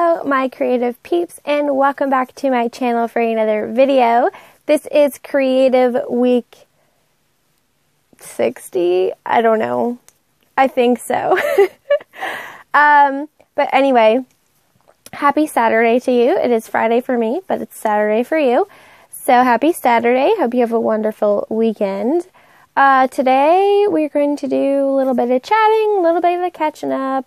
Hello my creative peeps, and welcome back to my channel for another video. This is Creative Week 60? I don't know. I think so. But anyway, happy Saturday to you. It is Friday for me, but it's Saturday for you. So happy Saturday. Hope you have a wonderful weekend. Today we're going to do a little bit of chatting, a little bit of catching up.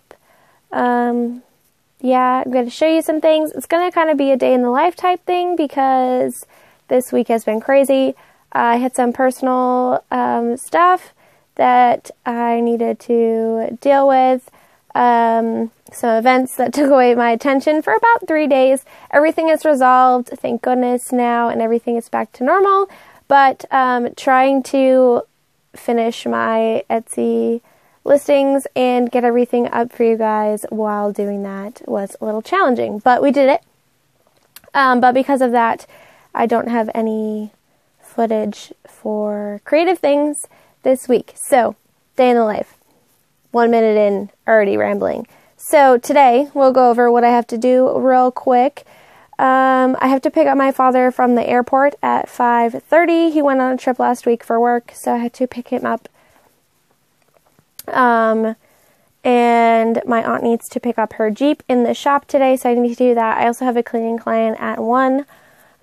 Yeah, I'm going to show you some things. It's going to kind of be a day in the life type thing because this week has been crazy. I had some personal stuff that I needed to deal with. Some events that took away my attention for about 3 days. Everything is resolved, thank goodness now, and everything is back to normal. But trying to finish my Etsy listings and get everything up for you guys while doing that was a little challenging, but we did it. But because of that, I don't have any footage for creative things this week. So, day in the life. 1 minute in, already rambling. So today, we'll go over what I have to do real quick. I have to pick up my father from the airport at 5:30. He went on a trip last week for work, so I had to pick him up. And my aunt needs to pick up her Jeep in the shop today, so I need to do that. I also have a cleaning client at 1.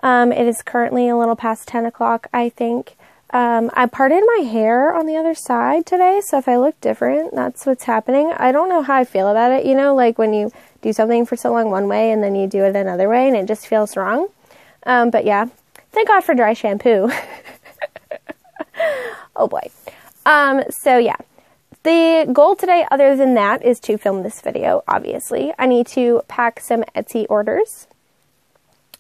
It is currently a little past 10 o'clock, I think. I parted my hair on the other side today, so if I look different, that's what's happening. I don't know how I feel about it, you know, like when you do something for so long one way and then you do it another way and it just feels wrong. But yeah, thank God for dry shampoo. Oh boy. So yeah. The goal today, other than that, is to film this video, obviously. I need to pack some Etsy orders.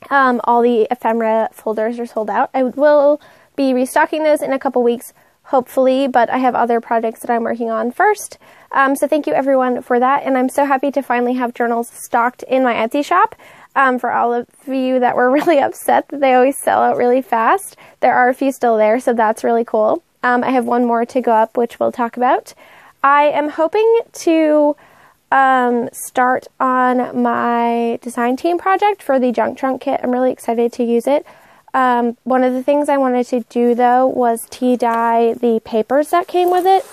All the ephemera folders are sold out. I will be restocking those in a couple weeks, hopefully, but I have other projects that I'm working on first. So thank you everyone for that, and I'm so happy to finally have journals stocked in my Etsy shop. For all of you that were really upset that they always sell out really fast, there are a few still there, so that's really cool. I have one more to go up, which we'll talk about. I am hoping to start on my design team project for the junk trunk kit. I'm really excited to use it. One of the things I wanted to do, though, was tea dye the papers that came with it,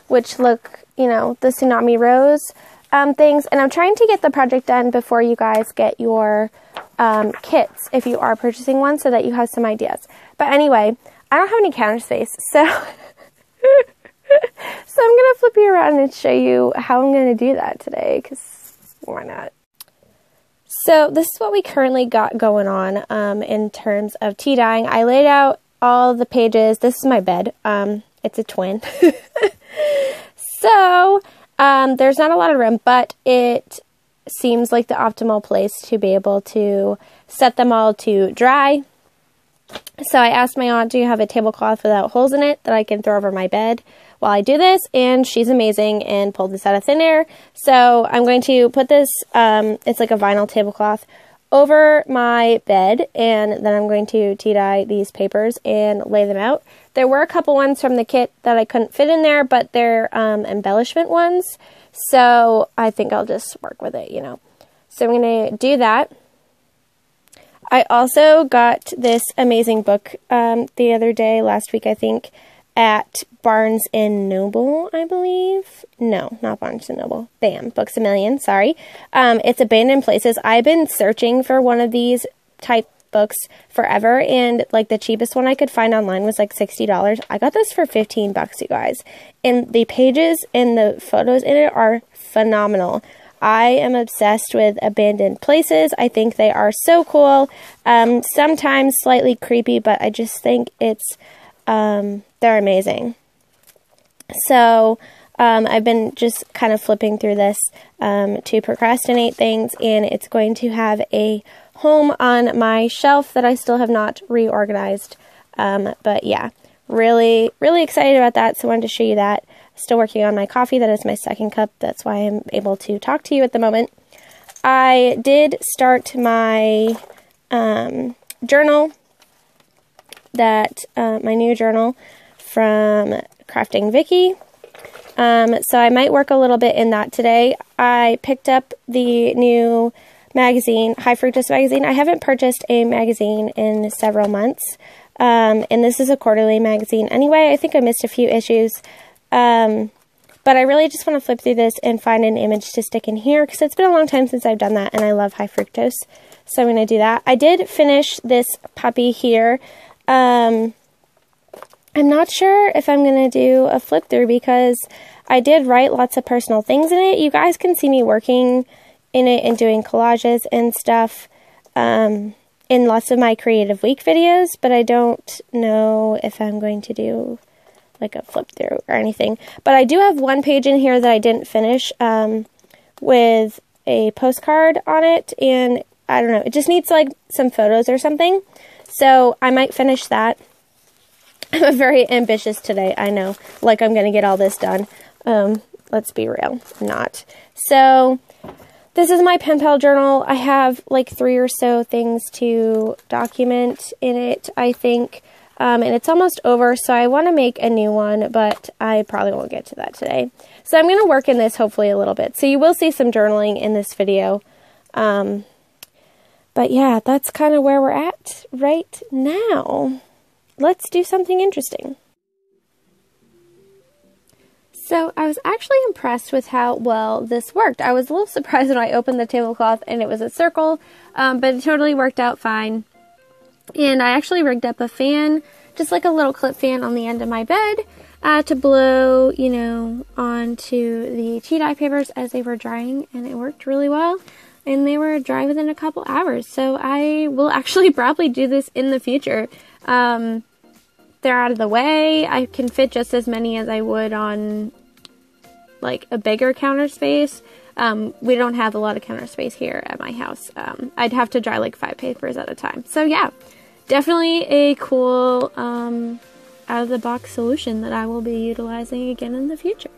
which look, you know, the Tsunami Rose things. And I'm trying to get the project done before you guys get your kits, if you are purchasing one, so that you have some ideas. But anyway, I don't have any counter space, so so I'm going to flip you around and show you how I'm going to do that today, because why not? So this is what we currently got going on in terms of tea dyeing. I laid out all the pages. This is my bed. It's a twin. So there's not a lot of room, but it seems like the optimal place to be able to set them all to dry. So I asked my aunt, do you have a tablecloth without holes in it that I can throw over my bed while I do this? And she's amazing and pulled this out of thin air. So I'm going to put this, it's like a vinyl tablecloth, over my bed, and then I'm going to tea dye these papers and lay them out. There were a couple ones from the kit that I couldn't fit in there, but they're embellishment ones. So I think I'll just work with it, you know. So I'm going to do that. I also got this amazing book the other day, last week I think, at Barnes & Noble, I believe. No, not Barnes & Noble. Bam, Books A Million, sorry. It's Abandoned Places. I've been searching for one of these type books forever, and like the cheapest one I could find online was like $60. I got this for 15 bucks, you guys. And the pages and the photos in it are phenomenal. I am obsessed with abandoned places. I think they are so cool. Sometimes slightly creepy, but I just think it's, they're amazing. So, I've been just kind of flipping through this, to procrastinate things, and it's going to have a home on my shelf that I still have not reorganized. But yeah, really, really excited about that. So I wanted to show you that. Still working on my coffee. That is my second cup. That's why I'm able to talk to you at the moment. I did start my journal, my new journal from Crafting Vicky. So I might work a little bit in that today. I picked up the new magazine, High Fructose magazine. I haven't purchased a magazine in several months, and this is a quarterly magazine. Anyway, I think I missed a few issues, but I really just want to flip through this and find an image to stick in here, because it's been a long time since I've done that, and I love High Fructose, so I'm going to do that. I did finish this puppy here. I'm not sure if I'm going to do a flip through, because I did write lots of personal things in it. You guys can see me working in it and doing collages and stuff in lots of my Creative Week videos, but I don't know if I'm going to do like a flip through or anything. But I do have one page in here that I didn't finish with a postcard on it, and I don't know, it just needs like some photos or something, so I might finish that. I'm very ambitious today, I know, like I'm gonna get all this done. Let's be real, I'm not. So this is my pen pal journal. I have like 3 or so things to document in it, I think. And it's almost over, so I want to make a new one, but I probably won't get to that today. So I'm going to work in this hopefully a little bit. So you will see some journaling in this video. But yeah, that's kind of where we're at right now. Let's do something interesting. So I was actually impressed with how well this worked. I was a little surprised when I opened the tablecloth and it was a circle, but it totally worked out fine. And I actually rigged up a fan, just like a little clip fan on the end of my bed, to blow, you know, onto the tea dye papers as they were drying, and it worked really well. And they were dry within a couple hours, so I will actually probably do this in the future. They're out of the way. I can fit just as many as I would on like a bigger counter space. We don't have a lot of counter space here at my house. I'd have to dry like 5 papers at a time. So yeah, definitely a cool out-of-the-box solution that I will be utilizing again in the future.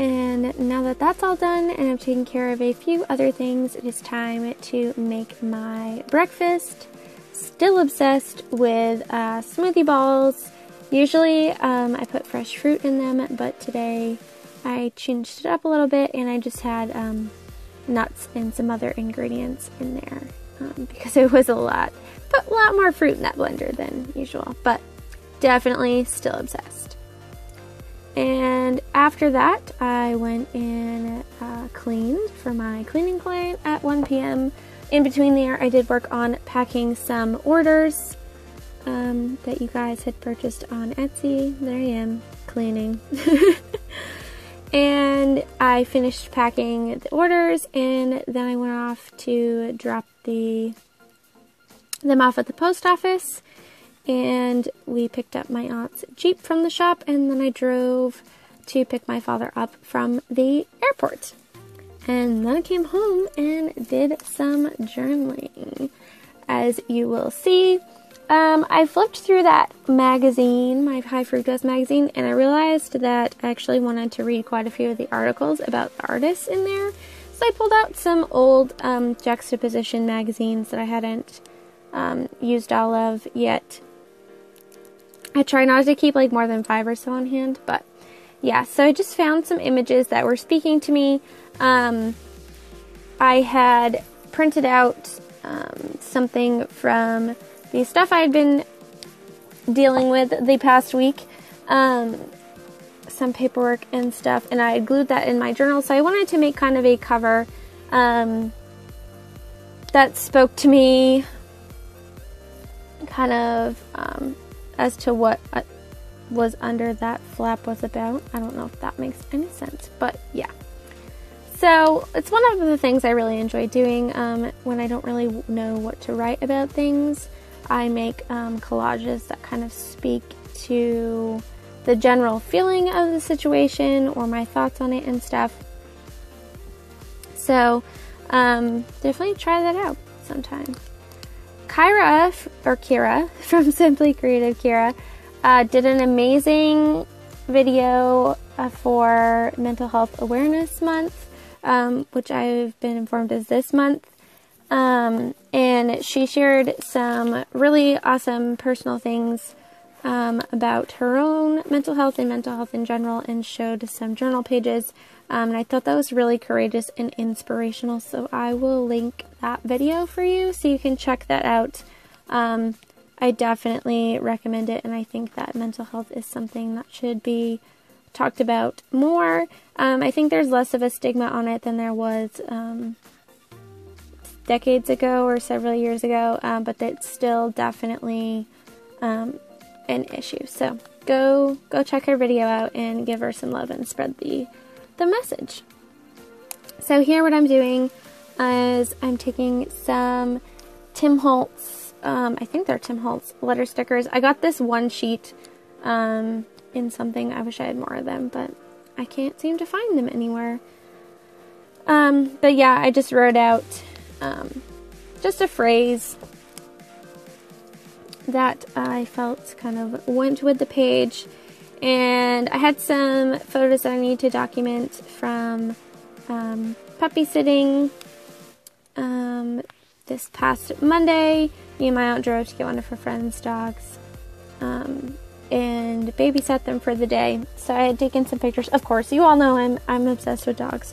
And now that that's all done and I've taken care of a few other things, it is time to make my breakfast. Still obsessed with smoothie balls. Usually I put fresh fruit in them, but today I changed it up a little bit and I just had nuts and some other ingredients in there because it was put a lot more fruit in that blender than usual, but definitely still obsessed. And after that, I went and cleaned for my cleaning client at 1 p.m. In between there, I did work on packing some orders that you guys had purchased on Etsy. There I am, cleaning. And I finished packing the orders, and then I went off to drop them off at the post office. And we picked up my aunt's Jeep from the shop, and then I drove to pick my father up from the airport. And then I came home and did some journaling. As you will see, I flipped through that magazine, my High Fructose magazine, and I realized that I actually wanted to read quite a few of the articles about the artists in there. So I pulled out some old juxtaposition magazines that I hadn't used all of yet. I try not to keep like more than 5 or so on hand, but yeah, so I just found some images that were speaking to me. I had printed out something from the stuff I had been dealing with the past week, some paperwork and stuff, and I glued that in my journal, so I wanted to make kind of a cover that spoke to me kind of as to what was under that flap was about. I don't know if that makes any sense, but yeah. So it's one of the things I really enjoy doing when I don't really know what to write about things. I make collages that kind of speak to the general feeling of the situation or my thoughts on it and stuff. So definitely try that out sometime. Kira from Simply Creative Kira did an amazing video for Mental Health Awareness Month. which I've been informed is this month. And she shared some really awesome personal things about her own mental health and mental health in general, and showed some journal pages. And I thought that was really courageous and inspirational, so I will link that video for you so you can check that out. I definitely recommend it, and I think that mental health is something that should be talked about more. I think there's less of a stigma on it than there was decades ago or several years ago, but it's still definitely an issue. So go check her video out and give her some love and spread the message. So here what I'm doing is I'm taking some Tim Holtz, I think they're Tim Holtz letter stickers. I got this one sheet in something. I wish I had more of them, but I can't seem to find them anywhere. But yeah, I just wrote out just a phrase that I felt kind of went with the page. And I had some photos that I need to document from puppy sitting this past Monday. Me and my aunt drove to get one of her friend's dogs and babysat them for the day. So I had taken some pictures. Of course, you all know I'm obsessed with dogs.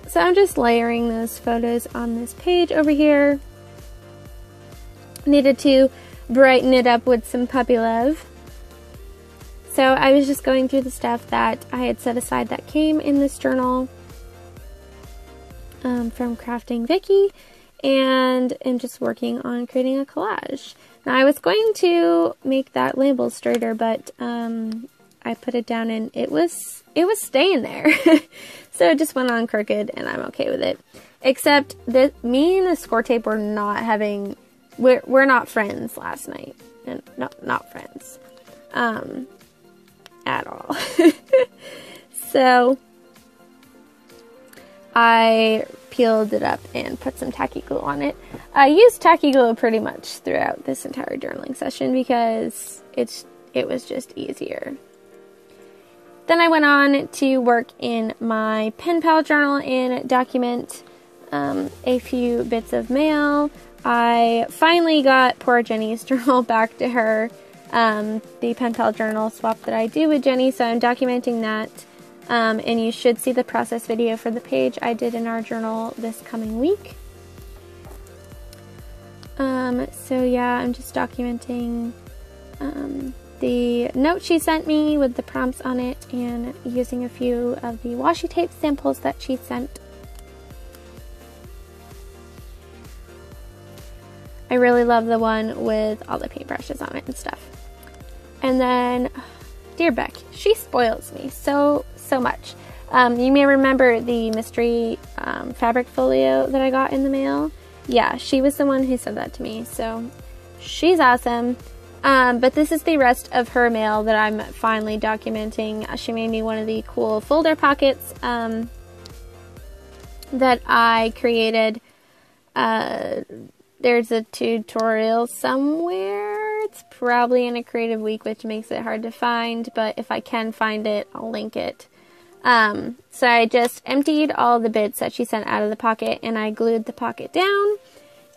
So I'm just layering those photos on this page over here. Needed to brighten it up with some puppy love. So I was just going through the stuff that I had set aside that came in this journal from Crafting Vicky, and am just working on creating a collage. Now I was going to make that label straighter, but I put it down and it was staying there. So it just went on crooked, and I'm okay with it. Except that me and the score tape were not having, we're not friends last night. And not friends. At all. So I peeled it up and put some tacky glue on it. I used tacky glue pretty much throughout this entire journaling session because it was just easier. Then I went on to work in my pen pal journal and document a few bits of mail. I finally got poor Jenny's journal back to her. The pen pal journal swap that I do with Jenny, so I'm documenting that. And you should see the process video for the page I did in our journal this coming week. So yeah, I'm just documenting the note she sent me with the prompts on it, and using a few of the washi tape samples that she sent. I really love the one with all the paintbrushes on it and stuff. And then, dear Beck, she spoils me so much. You may remember the mystery fabric folio that I got in the mail. Yeah, she was the one who said that to me, so she's awesome. But this is the rest of her mail that I'm finally documenting. She made me one of the cool folder pockets that I created. There's a tutorial somewhere. It's probably in a Creative Week, which makes it hard to find, but if I can find it, I'll link it. So I just emptied all the bits that she sent out of the pocket, and I glued the pocket down.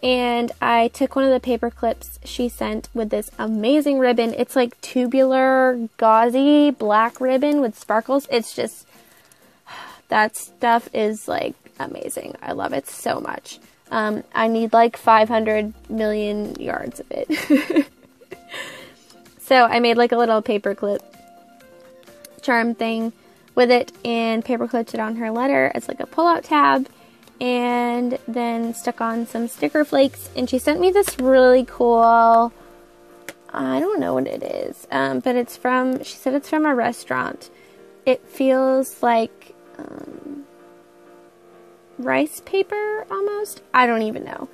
And I took one of the paper clips she sent with this amazing ribbon. It's like tubular, gauzy, black ribbon with sparkles. It's just, that stuff is like amazing. I love it so much. I need like 500 million yards of it. So I made like a little paperclip charm thing with it, and paperclipped it on her letter as like a pull-out tab, and then stuck on some sticker flakes. And she sent me this really cool, I don't know what it is, but it's from, she said it's from a restaurant. It feels like rice paper almost. I don't even know.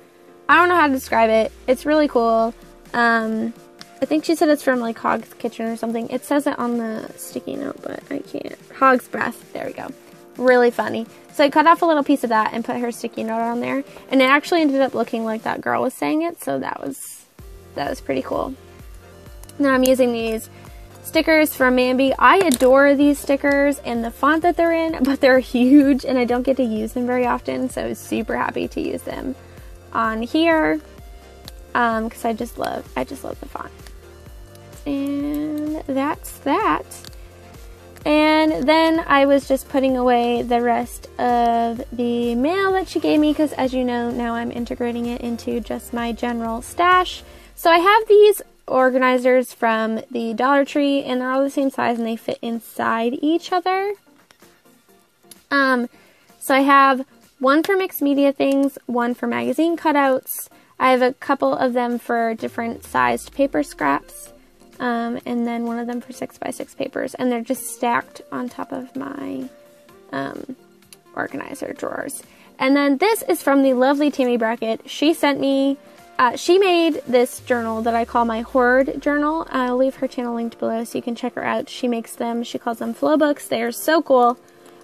I don't know how to describe it. It's really cool. I think she said it's from like Hog's Kitchen or something. It says it on the sticky note, but I can't. Hog's Breath. There we go. Really funny. So I cut off a little piece of that and put her sticky note on there, and it actually ended up looking like that girl was saying it. So that was pretty cool. Now I'm using these stickers from Mambi. I adore these stickers and the font that they're in, but they're huge and I don't get to use them very often, so I was super happy to use them on here because I just love the font. And that's that. And then I was just putting away the rest of the mail that she gave me because, as you know, now I'm integrating it into just my general stash. So I have these organizers from the Dollar Tree, and they're all the same size and they fit inside each other. So I have one for mixed media things, one for magazine cutouts. I have a couple of them for different sized paper scraps. And then one of them for 6x6 papers, and they're just stacked on top of my organizer drawers. And then this is from the lovely Tammy Brackett. She sent me, she made this journal that I call my Hoard journal. I'll leave her channel linked below so you can check her out. She makes them, she calls them flow books. They are so cool.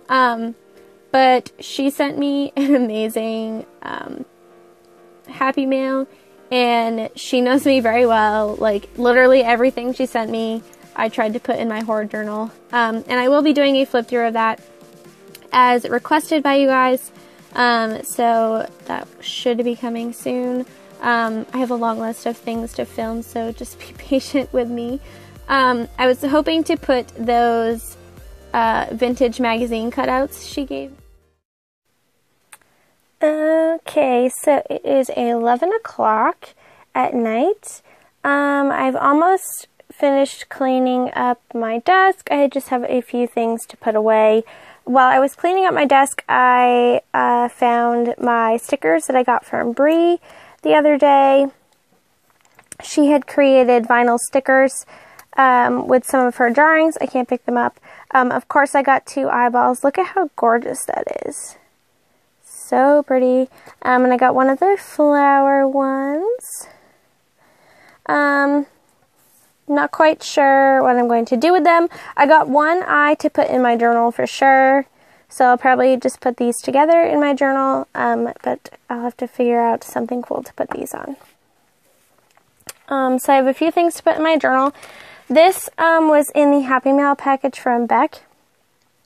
But she sent me an amazing Happy Mail. And she knows me very well. Like, literally everything she sent me, I tried to put in my Hoard journal. And I will be doing a flip through of that as requested by you guys. So that should be coming soon. I have a long list of things to film, so just be patient with me. I was hoping to put those vintage magazine cutouts she gave. Okay, so it is 11 o'clock at night. I've almost finished cleaning up my desk. I just have a few things to put away. While I was cleaning up my desk, I found my stickers that I got from Bree the other day. She had created vinyl stickers with some of her drawings. I can't pick them up. Of course, I got 2 eyeballs. Look at how gorgeous that is. So pretty. And I got one of the flower ones. Not quite sure what I'm going to do with them. I got one eye to put in my journal for sure. So I'll probably just put these together in my journal. But I'll have to figure out something cool to put these on. So I have a few things to put in my journal. This was in the Happy Mail package from Beck,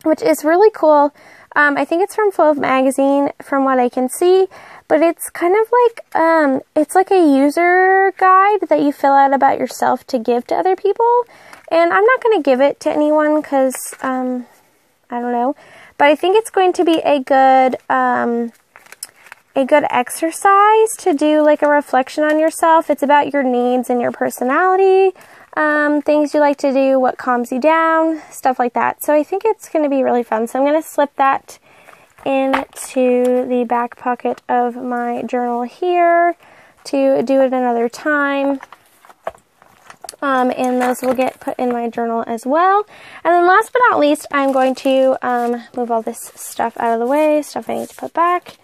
which is really cool. I think it's from Fauve Magazine from what I can see, but it's kind of like, it's like a user guide that you fill out about yourself to give to other people. And I'm not going to give it to anyone because, I don't know, but I think it's going to be a good exercise to do like a reflection on yourself. It's about your needs and your personality, things you like to do, what calms you down, stuff like that. So I think it's going to be really fun. So I'm going to slip that into the back pocket of my journal here to do it another time. And those will get put in my journal as well. And then last but not least, I'm going to move all this stuff out of the way, stuff I need to put back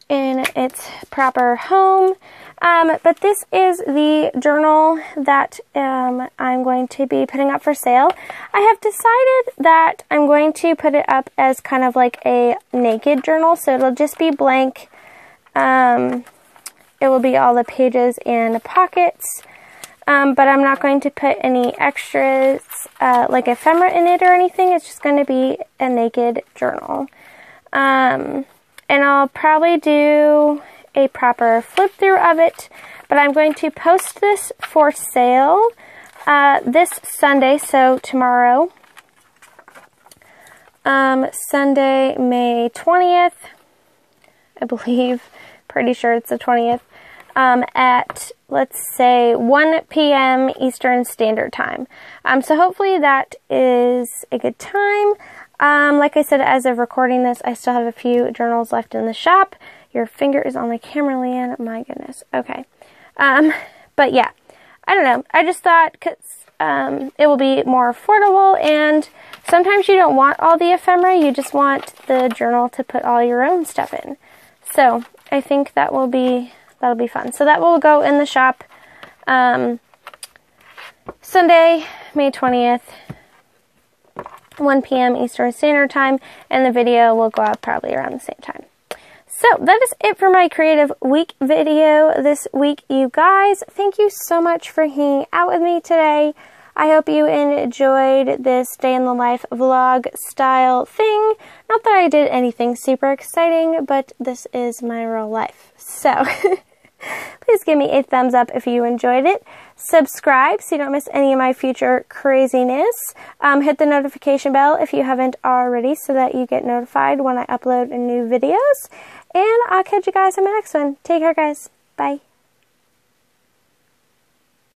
in its proper home. But this is the journal that I'm going to be putting up for sale. I have decided that I'm going to put it up as kind of like a naked journal, so it'll just be blank. It will be all the pages and pockets, but I'm not going to put any extras like ephemera in it or anything. It's just going to be a naked journal. And I'll probably do a proper flip through of it, but I'm going to post this for sale this Sunday, so tomorrow, Sunday, May 20th, I believe, pretty sure it's the 20th, at, let's say, 1 p.m. Eastern Standard Time. So hopefully that is a good time. Like I said, as of recording this, I still have a few journals left in the shop. Your finger is on the camera, Leanne. My goodness. Okay. But yeah, I don't know. I just thought because it will be more affordable, and sometimes you don't want all the ephemera. You just want the journal to put all your own stuff in. So I think that'll be fun. So that will go in the shop Sunday, May 20th. 1 p.m. Eastern Standard Time, and the video will go out probably around the same time. So that is it for my Creative Week video this week, you guys. Thank you so much for hanging out with me today. I hope you enjoyed this day in the life vlog style thing. Not that I did anything super exciting, but this is my real life. So please give me a thumbs up if you enjoyed it. Subscribe so you don't miss any of my future craziness. Hit the notification bell if you haven't already so that you get notified when I upload new videos. And I'll catch you guys in my next one. Take care, guys. Bye.